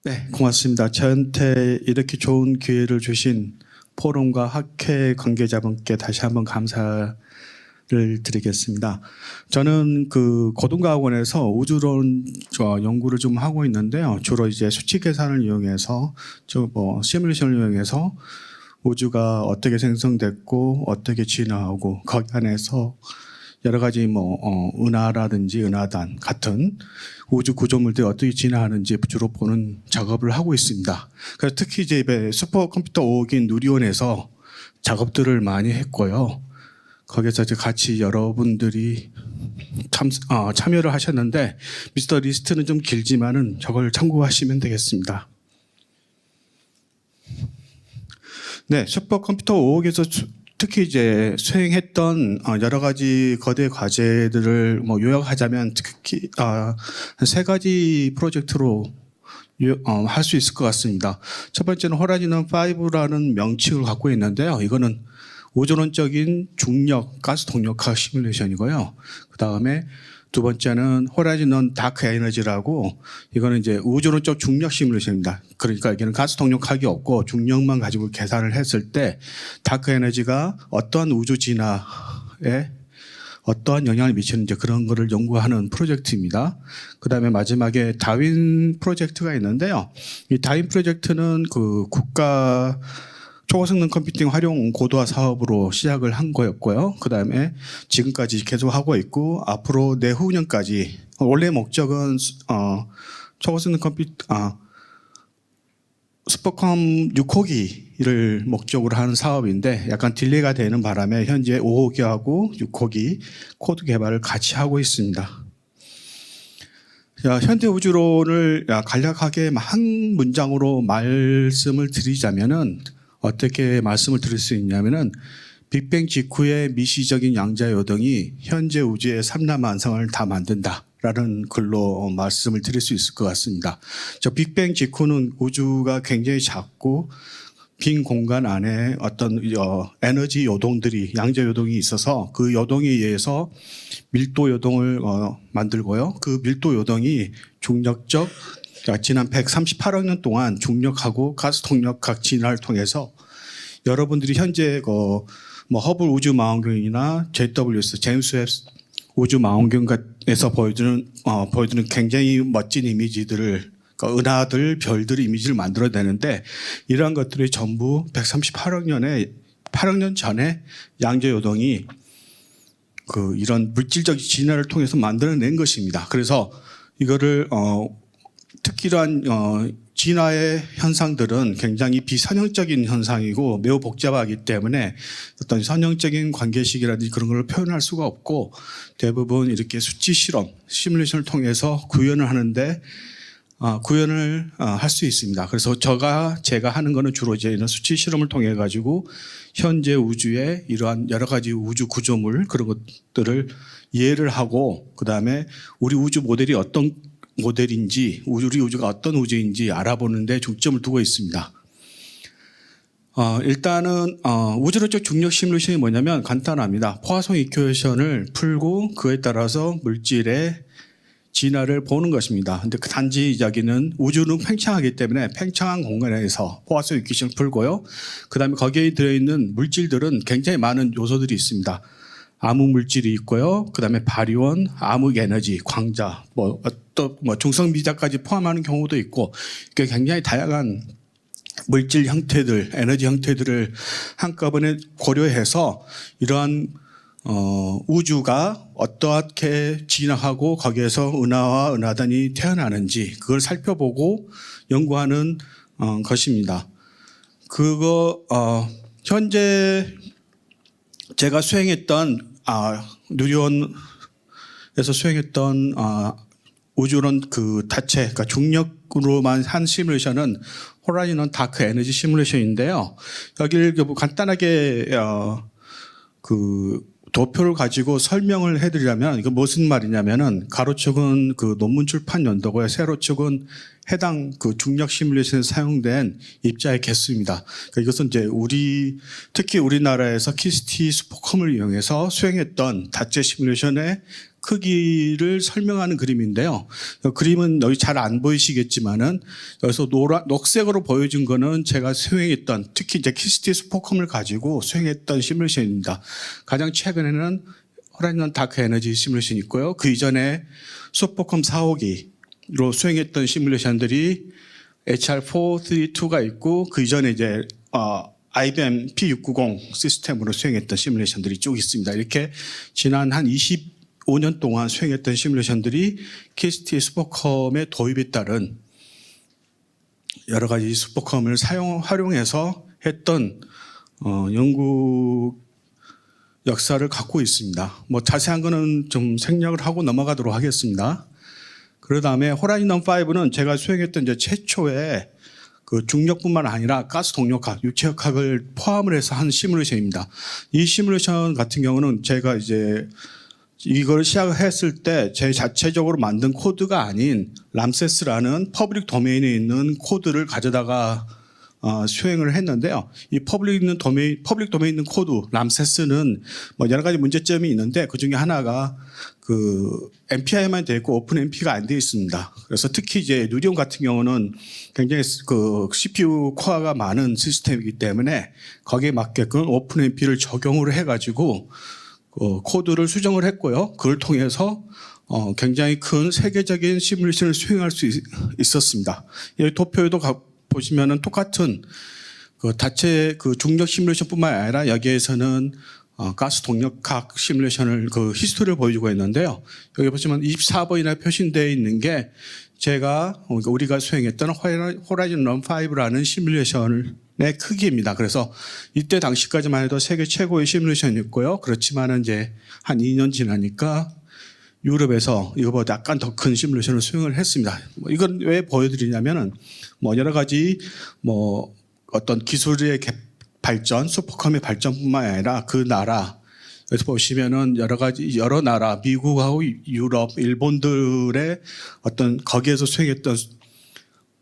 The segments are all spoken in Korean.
네, 고맙습니다. 저한테 이렇게 좋은 기회를 주신 포럼과 학회 관계자분께 다시 한번 감사를 드리겠습니다. 저는 그 고등과학원에서 우주론 연구를 좀 하고 있는데요. 주로 이제 수치 계산을 이용해서 시뮬레이션을 이용해서 우주가 어떻게 생성됐고 어떻게 진화하고 거기 안에서 여러 가지 은하라든지 은하단 같은 우주 구조물들이 어떻게 진화하는지 주로 보는 작업을 하고 있습니다. 그래서 특히 이제 슈퍼컴퓨터 5호기 누리온에서 작업들을 많이 했고요. 거기서 이제 같이 여러분들이 참여를 하셨는데 미스터 리스트는 좀 길지만은 저걸 참고하시면 되겠습니다. 네, 슈퍼컴퓨터 5호기에서 특히 이제 수행했던 여러 가지 거대 과제들을 요약하자면 특히 한 세 가지 프로젝트로 할 수 있을 것 같습니다. 첫 번째는 호라이즌 5라는 명칭을 갖고 있는데요. 이거는 우주론적인 중력, 가스 동력학 시뮬레이션이고요. 그 다음에 두 번째는 호라이즌 다크 에너지라고 이거는 이제 우주론적 중력 시뮬레이션입니다. 그러니까 여기는 가스 동력학이 없고 중력만 가지고 계산을 했을 때 다크 에너지가 어떠한 우주 진화에 어떠한 영향을 미치는지 그런 거를 연구하는 프로젝트입니다. 그 다음에 마지막에 다윈 프로젝트가 있는데요. 이 다윈 프로젝트는 그 국가 초고성능 컴퓨팅 활용 고도화 사업으로 시작을 한 거였고요. 그 다음에 지금까지 계속 하고 있고 앞으로 내후년까지 원래 목적은 초고성능 슈퍼컴 6호기를 목적으로 하는 사업인데 약간 딜레이가 되는 바람에 현재 5호기하고 6호기 코드 개발을 같이 하고 있습니다. 현대 우주론을 간략하게 한 문장으로 말씀을 드리자면은 어떻게 말씀을 드릴 수 있냐면은 빅뱅 직후의 미시적인 양자 요동이 현재 우주의 삼남 완성을 다 만든다라는 글로 말씀을 드릴 수 있을 것 같습니다. 저 빅뱅 직후는 우주가 굉장히 작고 빈 공간 안에 어떤 에너지 요동들이 양자 요동이 있어서 그 요동에 의해서 밀도 요동을 만들고요. 그 밀도 요동이 중력적 지난 138억 년 동안 중력하고 가스 동력학 진화를 통해서 여러분들이 현재 허블 우주 망원경이나 JWS 제임스 웹 우주 망원경에서 보여주는 굉장히 멋진 이미지들을 은하들, 별들 이미지를 만들어내는데 이러한 것들이 전부 138억 년 전에 양자 요동이 이런 물질적 진화를 통해서 만들어낸 것입니다. 그래서 이거를 특히 이러한 진화의 현상들은 굉장히 비선형적인 현상이고 매우 복잡하기 때문에 어떤 선형적인 관계식이라든지 그런 걸 표현할 수가 없고 대부분 이렇게 수치 실험, 시뮬레이션을 통해서 구현을 하는데 구현을 할 수 있습니다. 그래서 제가 하는 거는 주로 이제 이런 수치 실험을 통해 가지고 현재 우주의 이러한 여러 가지 우주 구조물 그런 것들을 이해를 하고 그 다음에 우리 우주 모델이 어떤 모델인지 우리 우주가 어떤 우주인지 알아보는 데 중점을 두고 있습니다. 일단은 우주론적 중력 시뮬레이션이 뭐냐면 간단합니다. 포화송 이퀘이션을 풀고 그에 따라서 물질의 진화를 보는 것입니다. 근데 단지 여기는 우주는 팽창하기 때문에 팽창한 공간에서 포화송 이퀘이션을 풀고요. 그 다음에 거기에 들어있는 물질들은 굉장히 많은 요소들이 있습니다. 암흑 물질이 있고요. 그 다음에 바리온, 암흑 에너지, 광자, 또 중성 미자까지 포함하는 경우도 있고, 굉장히 다양한 물질 형태들, 에너지 형태들을 한꺼번에 고려해서 이러한 우주가 어떻게 진화하고 거기에서 은하와 은하단이 태어나는지 그걸 살펴보고 연구하는 것입니다. 현재 제가 수행했던 누리온에서 수행했던 우주론 자체, 그러니까 중력으로만 한 시뮬레이션은 호라이즌 다크 에너지 시뮬레이션인데요. 여기를 간단하게 도표를 가지고 설명을 해드리려면 이거 무슨 말이냐면은 가로축은 논문 출판 연도고요. 세로축은 해당 중력 시뮬레이션에 사용된 입자의 개수입니다. 그러니까 이것은 이제 특히 우리나라에서 키스티 슈퍼컴을 이용해서 수행했던 다체 시뮬레이션의 크기를 설명하는 그림인데요. 그림은 여기 잘 안 보이시겠지만은 여기서 녹색으로 보여준 거는 제가 수행했던, 특히 이제 키스티 스포컴을 가지고 수행했던 시뮬레이션입니다. 가장 최근에는 호라이즌 다크 에너지 시뮬레이션이 있고요. 그 이전에 스포컴 4호기로 수행했던 시뮬레이션들이 HR432가 있고, 그 이전에 이제 IBM P690 시스템으로 수행했던 시뮬레이션들이 쭉 있습니다. 이렇게 지난 한 25년 동안 수행했던 시뮬레이션들이 KST 스포컴의 도입에 따른 여러 가지 스포컴을 활용해서 했던 연구 역사를 갖고 있습니다. 뭐 자세한 거는 좀 생략을 하고 넘어가도록 하겠습니다. 그 다음에 호라이즌 5는 제가 수행했던 이제 최초의 그 중력뿐만 아니라 가스 동력학, 유체역학을 포함을 해서 한 시뮬레이션입니다. 이 시뮬레이션 같은 경우는 제가 이제 이걸 시작했을 때 제 자체적으로 만든 코드가 아닌 람세스라는 퍼블릭 도메인에 있는 코드를 가져다가 수행을 했는데요. 이 퍼블릭 도메인에 있는 코드 람세스는 뭐 여러 가지 문제점이 있는데 그 중에 하나가 그 MPI만 되어 있고 오픈 MP가 안 되어 있습니다. 그래서 특히 이제 누리온 같은 경우는 굉장히 그 CPU 코어가 많은 시스템이기 때문에 거기에 맞게끔 오픈 MP를 적용을 해가지고 코드를 수정을 했고요. 그걸 통해서 굉장히 큰 세계적인 시뮬레이션을 수행할 수 있었습니다. 여기 도표에도 보시면은 똑같은 그 다체 그 중력 시뮬레이션뿐만 아니라 여기에서는 가스 동력학 시뮬레이션을 그 히스토리를 보여주고 있는데요. 여기 보시면 24번이나 표시되어 있는 게 제가 우리가 수행했던 호라이즌 런 5라는 시뮬레이션의 크기입니다. 그래서 이때 당시까지만 해도 세계 최고의 시뮬레이션이었고요. 그렇지만은 이제 한 2년 지나니까 유럽에서 이거보다 약간 더 큰 시뮬레이션을 수행을 했습니다. 이건 왜 보여드리냐면은 뭐 여러 가지 뭐 어떤 기술의 발전, 슈퍼컴의 발전뿐만 아니라 그 나라, 그래서 보시면은 여러 나라, 미국하고 유럽, 일본들의 어떤 거기에서 수행했던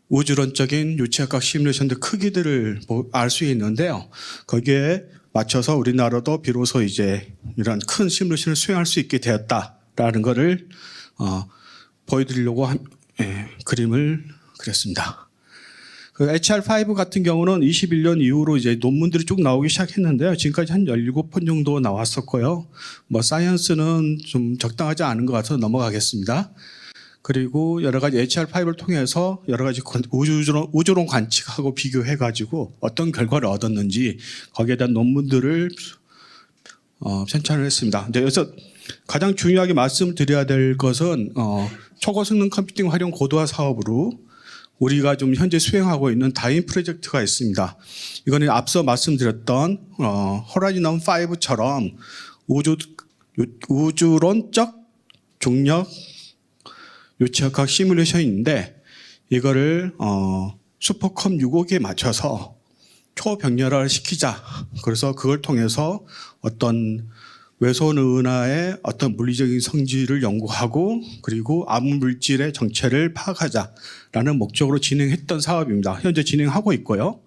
우주론적인 유체역학 시뮬레이션들 크기들을 알 수 있는데요. 거기에 맞춰서 우리나라도 비로소 이제 이런 큰 시뮬레이션을 수행할 수 있게 되었다라는 것을 보여드리려고 그림을 그렸습니다. 그 HR5 같은 경우는 21년 이후로 이제 논문들이 쭉 나오기 시작했는데요. 지금까지 한 17편 정도 나왔었고요. 뭐 사이언스는 좀 적당하지 않은 것 같아서 넘어가겠습니다. 그리고 여러 가지 HR5를 통해서 여러 가지 우주론 관측하고 비교해가지고 어떤 결과를 얻었는지 거기에 대한 논문들을 편찬을 했습니다. 근데 여기서 가장 중요하게 말씀드려야 될 것은 초고성능 컴퓨팅 활용 고도화 사업으로 우리가 좀 현재 수행하고 있는 다인 프로젝트가 있습니다. 이거는 앞서 말씀드렸던 호라이즌 5처럼 우주론적 중력 유체역학 시뮬레이션인데 이거를 슈퍼컴 6호기에 맞춰서 초병렬화를 시키자. 그래서 그걸 통해서 어떤 외소은하의 어떤 물리적인 성질을 연구하고 그리고 암물질의 정체를 파악하자라는 목적으로 진행했던 사업입니다. 현재 진행하고 있고요.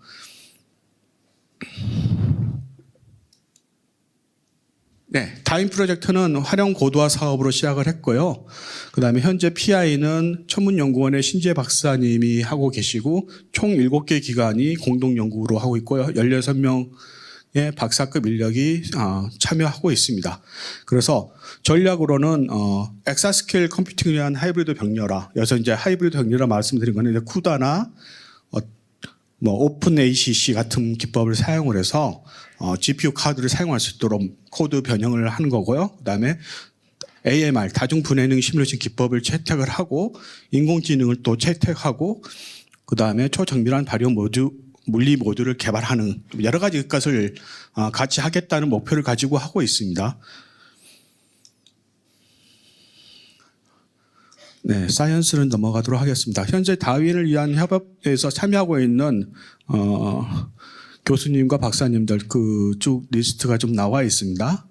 네, 다인 프로젝트는 활용 고도화 사업으로 시작을 했고요. 그다음에 현재 PI는 천문연구원의 신재 박사님이 하고 계시고 총 7개 기관이 공동 연구로 하고 있고요. 16명의 박사급 인력이 참여하고 있습니다. 그래서 전략으로는 엑사스케일 컴퓨팅을 위한 하이브리드 병렬화. 여기서 이제 하이브리드 병렬화 말씀드린 거는 이제 쿠다나 뭐 오픈 ACC 같은 기법을 사용을 해서 GPU 카드를 사용할 수 있도록 코드 변형을 하는 거고요. 그다음에 AMR 다중 분해능 시뮬레이션 기법을 채택을 하고 인공지능을 또 채택하고 그다음에 초정밀한 발효 물리 모듈을 개발하는 여러 가지 것을 같이 하겠다는 목표를 가지고 하고 있습니다. 네, 사이언스는 넘어가도록 하겠습니다. 현재 다윈을 위한 협업에서 참여하고 있는 교수님과 박사님들 그 쭉 리스트가 좀 나와 있습니다.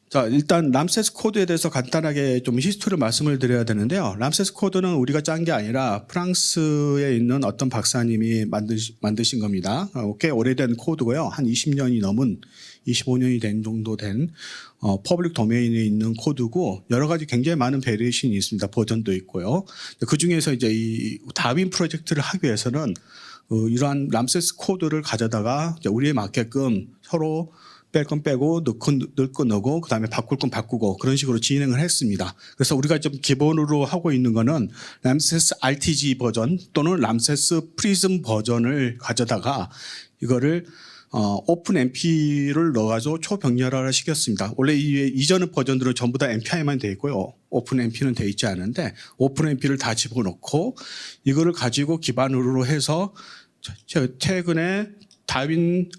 자, 일단 람세스 코드에 대해서 간단하게 좀 히스토리를 말씀을 드려야 되는데요. 람세스 코드는 우리가 짠 게 아니라 프랑스에 있는 어떤 박사님이 만드신 겁니다. 꽤 오래된 코드고요. 한 20년이 넘은 25년이 된 정도 된 퍼블릭 도메인에 있는 코드고 여러 가지 굉장히 많은 베리에이션이 있습니다. 버전도 있고요. 그 중에서 이제 이 다윈 프로젝트를 하기 위해서는 이러한 람세스 코드를 가져다가 이제 우리에 맞게끔 서로 뺄 건 빼고 넣을 건 넣고 그다음에 바꿀 건 바꾸고 그런 식으로 진행을 했습니다. 그래서 우리가 좀 기본으로 하고 있는 거는 람세스 RTG 버전 또는 람세스 프리즘 버전을 가져다가 이거를 오픈 MP를 넣어가지고 초병렬화를 시켰습니다. 원래 이전 버전들은 전부 다 MPI만 돼 있고요. 오픈 MP는 돼 있지 않은데 오픈 MP를 다 집어넣고 이거를 가지고 기반으로 해서 최근에 다윈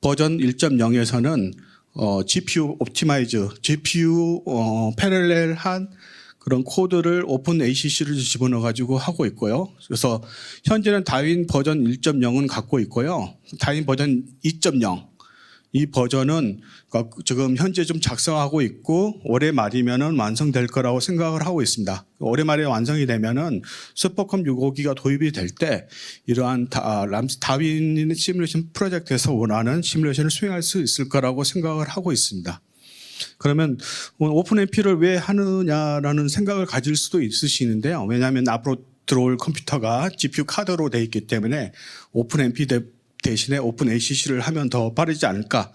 버전 1.0에서는 GPU 옵티마이즈, GPU 패럴렐한 그런 코드를 오픈 ACC를 집어넣어 가지고 하고 있고요. 그래서 현재는 다윈 버전 1.0은 갖고 있고요. 다윈 버전 2.0 이 버전은 지금 현재 좀 작성하고 있고 올해 말이면은 완성될 거라고 생각을 하고 있습니다. 올해 말에 완성이 되면은 슈퍼컴 6호기가 도입이 될 때 이러한 다윈 시뮬레이션 프로젝트에서 원하는 시뮬레이션을 수행할 수 있을 거라고 생각을 하고 있습니다. 그러면 오픈MP를 왜 하느냐라는 생각을 가질 수도 있으시는데요. 왜냐하면 앞으로 들어올 컴퓨터가 GPU 카드로 되어 있기 때문에 오픈MP 대신에 오픈 ACC를 하면 더 빠르지 않을까?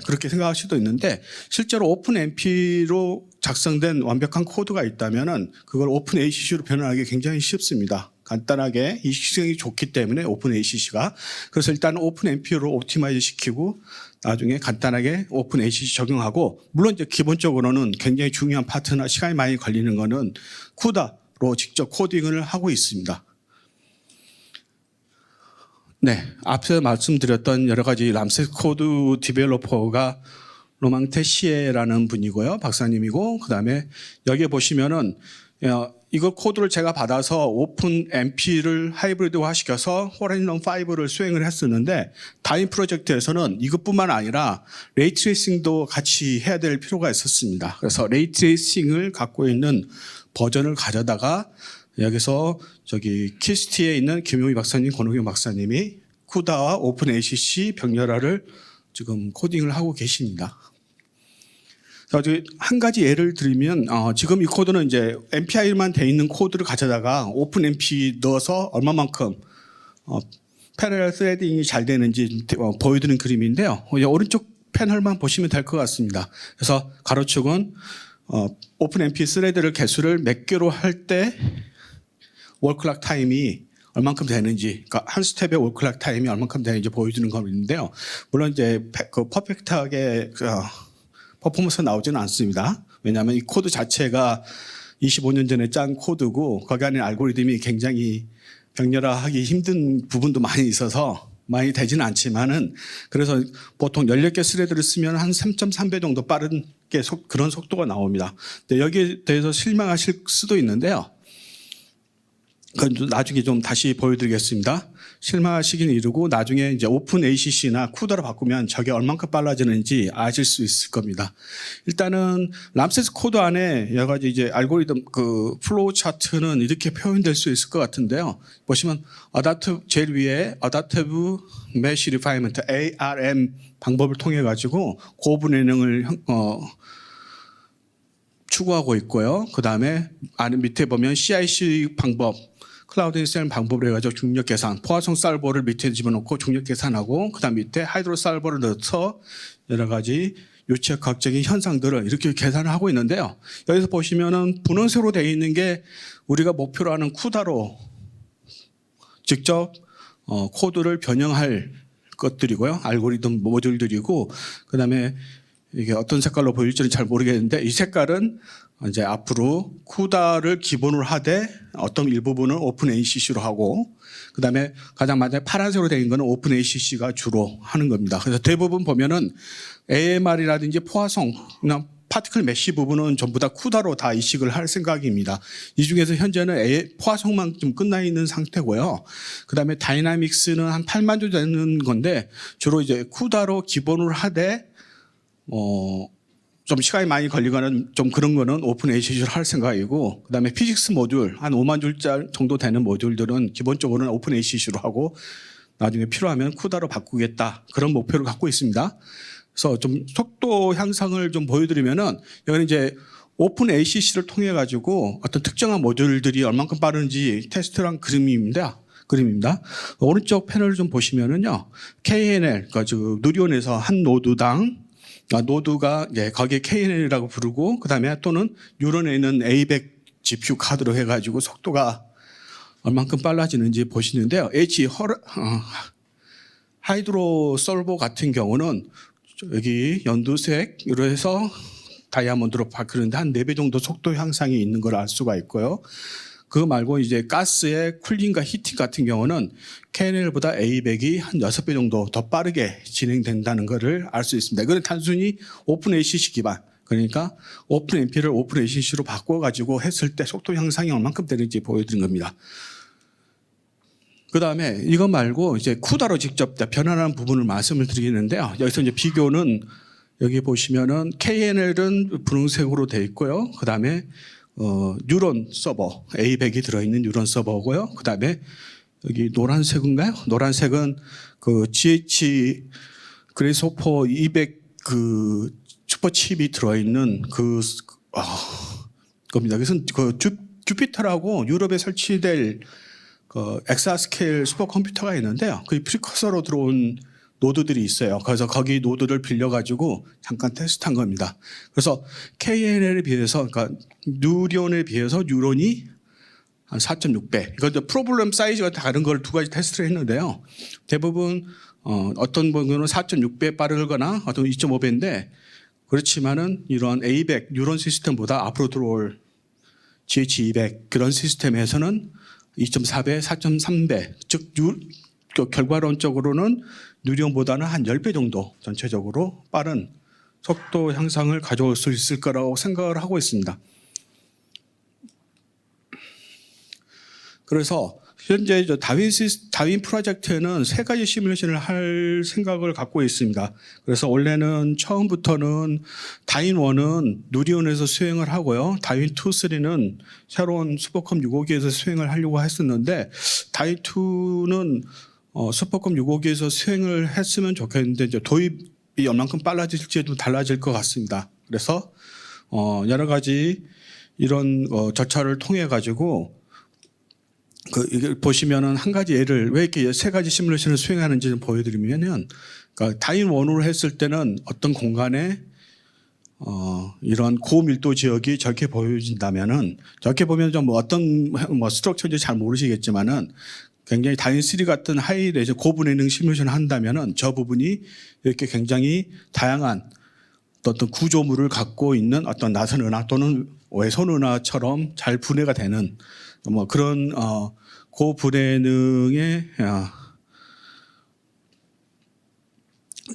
그렇게 생각할 수도 있는데 실제로 오픈 MP로 작성된 완벽한 코드가 있다면은 그걸 오픈 ACC로 변환하기 굉장히 쉽습니다. 간단하게 이식성이 좋기 때문에 오픈 ACC가 그래서 일단 오픈 MP로 옵티마이즈 시키고 나중에 간단하게 오픈 ACC 적용하고 물론 이제 기본적으로는 굉장히 중요한 파트나 시간이 많이 걸리는 거는 쿠다로 직접 코딩을 하고 있습니다. 네, 앞서 말씀드렸던 여러 가지 람세스 코드 디벨로퍼가 로망테 시에라는 분이고요, 박사님이고, 그 다음에 여기에 보시면은 이거 코드를 제가 받아서 오픈 MP를 하이브리드화 시켜서 호라이즌 5를 수행을 했었는데 다윈 프로젝트에서는 이것뿐만 아니라 레이트레이싱도 같이 해야 될 필요가 있었습니다. 그래서 레이트레이싱을 갖고 있는 버전을 가져다가 여기서 저기 키스티에 있는 김용희 박사님, 권호경 박사님이 쿠다와 오픈 ACC 병렬화를 지금 코딩을 하고 계십니다. 한 가지 예를 들면 지금 이 코드는 이제 MPI만 돼 있는 코드를 가져다가 오픈 MP 넣어서 얼마만큼 패러렐 스레딩이 잘 되는지 보여드리는 그림인데요. 오른쪽 패널만 보시면 될 것 같습니다. 그래서 가로축은 오픈 MP 스레드를 개수를 몇 개로 할 때 월클락 타임이 얼만큼 되는지, 그러니까 한 스텝의 월클락 타임이 얼만큼 되는지 보여주는 거인데요. 물론 이제 그 퍼펙트하게 퍼포먼스가 나오지는 않습니다. 왜냐하면 이 코드 자체가 25년 전에 짠 코드고 거기 안에 알고리즘이 굉장히 병렬화하기 힘든 부분도 많이 있어서 많이 되지는 않지만은 그래서 보통 16개 스레드를 쓰면 한 3.3배 정도 빠른 게 그런 속도가 나옵니다. 근데 여기에 대해서 실망하실 수도 있는데요. 그건 나중에 좀 다시 보여드리겠습니다. 실망하시긴 이르고 나중에 이제 오픈 ACC나 쿠다로 바꾸면 저게 얼만큼 빨라지는지 아실 수 있을 겁니다. 일단은 람세스 코드 안에 여러 가지 이제 알고리즘 그 플로우 차트는 이렇게 표현될 수 있을 것 같은데요. 보시면 제일 위에 Adaptive Mesh Refinement ARM 방법을 통해 가지고 고분해능을 추구하고 있고요. 그 다음에 밑에 보면 CIC 방법 클라우드 인스톨 방법으로 해가지고 중력 계산, 포화성 살버를 밑에 집어넣고 중력 계산하고 그다음 밑에 하이드로 살버를 넣어서 여러 가지 유체학적인 현상들을 이렇게 계산을 하고 있는데요. 여기서 보시면은 분원세로 되어 있는 게 우리가 목표로 하는 쿠다로 직접 코드를 변형할 것들이고요. 알고리즘 모듈들이고 그다음에 이게 어떤 색깔로 보일지는 잘 모르겠는데 이 색깔은 이제 앞으로 쿠다를 기본으로 하되 어떤 일부분은 오픈 ACC로 하고 그다음에 가장 마지막에 파란색으로 되어 있는 거는 오픈 ACC가 주로 하는 겁니다. 그래서 대부분 보면은 AMR이라든지 포화성, 파티클 메쉬 부분은 전부 다 쿠다로 다 이식을 할 생각입니다. 이 중에서 현재는 포화성만 좀 끝나 있는 상태고요. 그다음에 다이나믹스는 한 8만 조 되는 건데 주로 이제 쿠다로 기본으로 하되 좀 시간이 많이 걸리거나 좀 그런 거는 오픈 ACC로 할 생각이고, 그다음에 피직스 모듈 한 5만 줄짜리 정도 되는 모듈들은 기본적으로는 오픈 ACC로 하고 나중에 필요하면 쿠다로 바꾸겠다, 그런 목표를 갖고 있습니다. 그래서 좀 속도 향상을 좀 보여드리면은 여기는 이제 오픈 ACC를 통해 가지고 어떤 특정한 모듈들이 얼만큼 빠른지 테스트한 그림입니다. 오른쪽 패널을 좀 보시면은요, KNL, 그러니까 누리온에서 한 노드당 노드가 거기에 KNL이라고 부르고, 그다음에 또는 뉴런에 있는 A100 GPU 카드로 해가지고 속도가 얼만큼 빨라지는지 보시는데요. 하이드로 솔버 같은 경우는 여기 연두색으로 해서 다이아몬드로 바꾸는데 한 4배 정도 속도 향상이 있는 걸 알 수가 있고요. 그거 말고 이제 가스의 쿨링과 히팅 같은 경우는 KNL보다 A100이 한 6배 정도 더 빠르게 진행된다는 것을 알 수 있습니다. 이거는 단순히 오픈 ACC 기반, 그러니까 오픈 MP를 오픈 ACC로 바꿔가지고 했을 때 속도 향상이 얼만큼 되는지 보여드린 겁니다. 그 다음에 이거 말고 이제 쿠다로 직접 변환하는 부분을 말씀을 드리겠는데요. 여기서 이제 비교는 여기 보시면은 KNL은 분홍색으로 되어 있고요. 그 다음에 뉴런 서버 A100이 들어있는 뉴런 서버고요. 그 다음에 여기 노란색인가요? 노란색은 그 GH 그래소퍼 200 그 슈퍼칩이 들어있는 겁니다. 그래서 그 주피터라고 유럽에 설치될 그 엑사스케일 슈퍼컴퓨터가 있는데요. 그 프리커서로 들어온 노드들이 있어요. 그래서 거기 노드를 빌려가지고 잠깐 테스트한 겁니다. 그래서 KNL에 비해서, 그러니까 뉴런에 비해서 뉴런이 한 4.6배. 이것도 프로블럼 사이즈가 다른 걸 두 가지 테스트를 했는데요. 대부분 어떤 부분은 4.6배 빠르거나 어떤 2.5배인데, 그렇지만은 이런 A100 뉴런 시스템보다 앞으로 들어올 GH200 그런 시스템에서는 2.4배, 4.3배, 즉 결과론적으로는 뉴런보다는 한 10배 정도 전체적으로 빠른 속도 향상을 가져올 수 있을 거라고 생각을 하고 있습니다. 그래서 현재 다윈 프로젝트에는 3가지 시뮬레이션을 할 생각을 갖고 있습니다. 그래서 원래는 처음부터는 다윈 1은 누리온에서 수행을 하고요. 다윈 2, 3는 새로운 슈퍼컴 652에서 수행을 하려고 했었는데, 다윈 2는 슈퍼컴 652에서 수행을 했으면 좋겠는데 이제 도입이 얼만큼 빨라질지 좀 달라질 것 같습니다. 그래서 여러 가지 이런 절차를 통해 가지고 이걸 보시면은 한 가지 예를 왜 이렇게 3가지 시뮬레이션을 수행하는지 좀 보여드리면은, 그러니까 다윈 1으로 했을 때는 어떤 공간에 이런 고밀도 지역이 저렇게 보여진다면은, 저렇게 보면 좀 어떤 스트럭처인지 잘 모르시겠지만은 굉장히 다윈 3 같은 하이 레저 고분해능 시뮬레이션을 한다면은 저 부분이 이렇게 굉장히 다양한 어떤 구조물을 갖고 있는 어떤 나선 은하 또는 외선 은하처럼 잘 분해가 되는 그런 고분해능의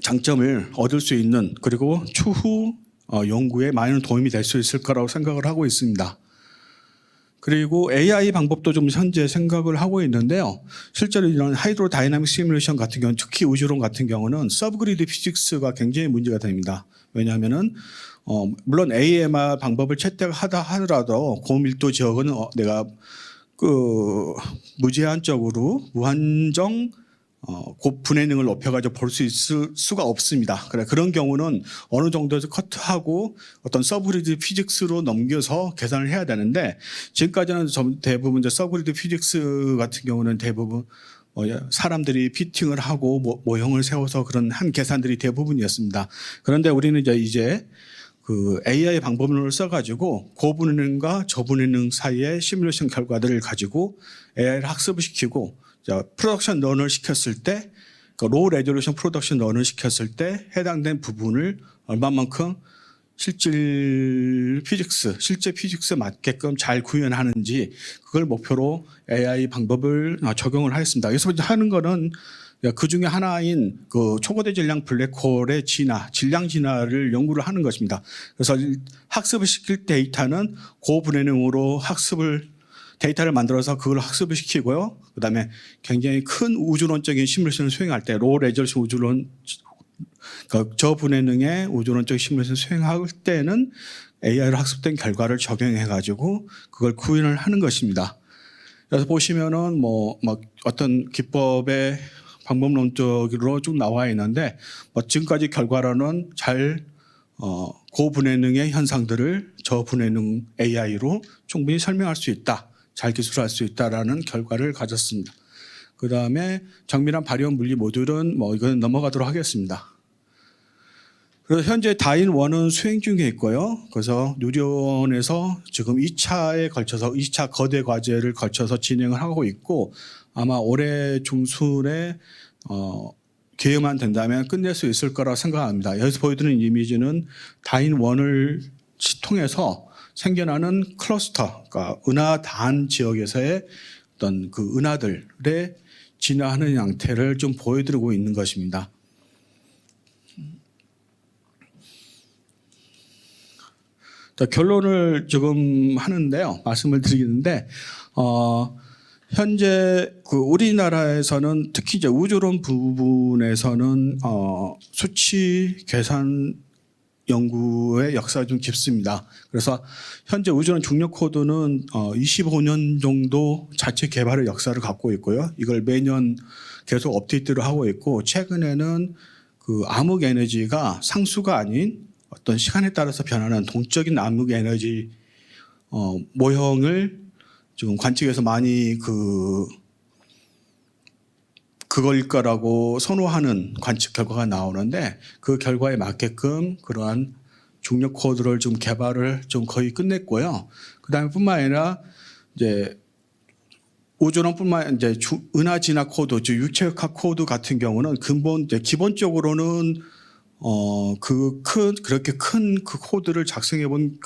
장점을 얻을 수 있는, 그리고 추후 연구에 많은 도움이 될 수 있을 거라고 생각을 하고 있습니다. 그리고 AI 방법도 좀 현재 생각을 하고 있는데요. 실제로 이런 하이드로 다이나믹 시뮬레이션 같은 경우는, 특히 우주론 같은 경우는 서브그리드 피직스가 굉장히 문제가 됩니다. 왜냐하면은 물론 AMR 방법을 채택하다 하더라도 고밀도 지역은 내가 무제한적으로 무한정 분해능을 높여가지고 볼 수 있을 수가 없습니다. 그런 경우는 어느 정도에서 커트하고 어떤 서브그리드 피직스로 넘겨서 계산을 해야 되는데, 지금까지는 대부분 서브그리드 피직스 같은 경우는 대부분 사람들이 피팅을 하고 모형을 세워서 그런 한 계산들이 대부분이었습니다. 그런데 우리는 이제 그 AI 방법론을 써가지고 고분해능과 저분해능 사이의 시뮬레이션 결과들을 가지고 AI를 학습을 시키고 프로덕션 런을 시켰을 때, 로우 레졸루션 프로덕션 런을 시켰을 때 해당된 부분을 얼마만큼 실제 피직스에 맞게끔 잘 구현하는지, 그걸 목표로 AI 방법을 적용을 하였습니다. 그래서 하는 거는 그 중에 하나인 그 초고대 질량 블랙홀의 질량 진화를 연구를 하는 것입니다. 그래서 학습을 시킬 데이터는 고분해능으로 데이터를 만들어서 그걸 학습을 시키고요. 그다음에 굉장히 큰 우주론적인 시뮬레이션을 수행할 때 로우 레졸루션 우주론 그러니까 저분해능의 우주론적 시뮬레이션 수행할 때는 AI로 학습된 결과를 적용해가지고 그걸 구현을 하는 것입니다. 그래서 보시면은 막 어떤 기법의 방법론적으로 쭉 나와 있는데 지금까지 결과로는 고분해능의 현상들을 저분해능 AI로 충분히 설명할 수 있다, 잘 기술할 수 있다라는 결과를 가졌습니다. 그 다음에 정밀한 발현 물리 모듈은 이건 넘어가도록 하겠습니다. 그래서 현재 다인1은 수행 중에 있고요. 그래서 뉴런에서 지금 2차에 걸쳐서 2차 거대 과제를 걸쳐서 진행을 하고 있고 아마 올해 중순에 기회만 된다면 끝낼 수 있을 거라고 생각합니다. 여기서 보여드리는 이미지는 다인1을 통해서 생겨나는 클러스터, 그러니까 은하 단 지역에서의 어떤 그 은하들의 진화하는 양태를 좀 보여드리고 있는 것입니다. 결론을 지금 하는데요. 말씀을 드리는데 현재 그 우리나라에서는 특히 이제 우주론 부분에서는 수치 계산 연구의 역사가 좀 깊습니다. 그래서 현재 우주론 중력 코드는 25년 정도 자체 개발의 역사를 갖고 있고요. 이걸 매년 계속 업데이트를 하고 있고 최근에는 그 암흑 에너지가 상수가 아닌 어떤 시간에 따라서 변하는 동적인 암흑 에너지 모형을 지금 관측에서 많이 그거일 거라고 선호하는 관측 결과가 나오는데 그 결과에 맞게끔 그러한 중력 코드를 좀 개발을 좀 거의 끝냈고요. 그다음에 뿐만 아니라 이제 우주론뿐만 이제 은하 진화 코드, 즉 육체역학 코드 같은 경우는 기본적으로는 그렇게 큰 그 코드를 작성해 본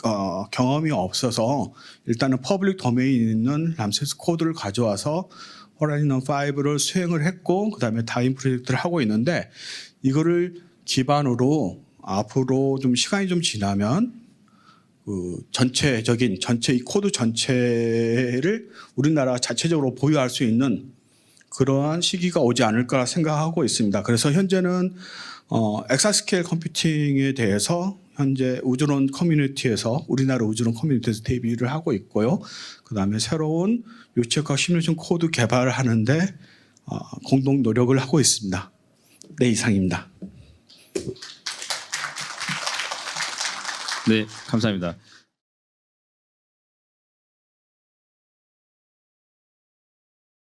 경험이 없어서 일단은 퍼블릭 도메인에 있는 람세스 코드를 가져와서 호라이즌 5를 수행을 했고 그다음에 다인 프로젝트를 하고 있는데 이거를 기반으로 앞으로 좀 시간이 좀 지나면 그 전체 이 코드 전체를 우리나라 자체적으로 보유할 수 있는 그러한 시기가 오지 않을까 생각하고 있습니다. 그래서 현재는 엑사스케일 컴퓨팅에 대해서 현재 우주론 커뮤니티에서 우리나라 우주론 커뮤니티에서 데뷔를 하고 있고요. 그다음에 새로운 육체과 시뮬레이션 코드 개발을 하는데 공동 노력을 하고 있습니다. 네, 이상입니다. 네, 감사합니다.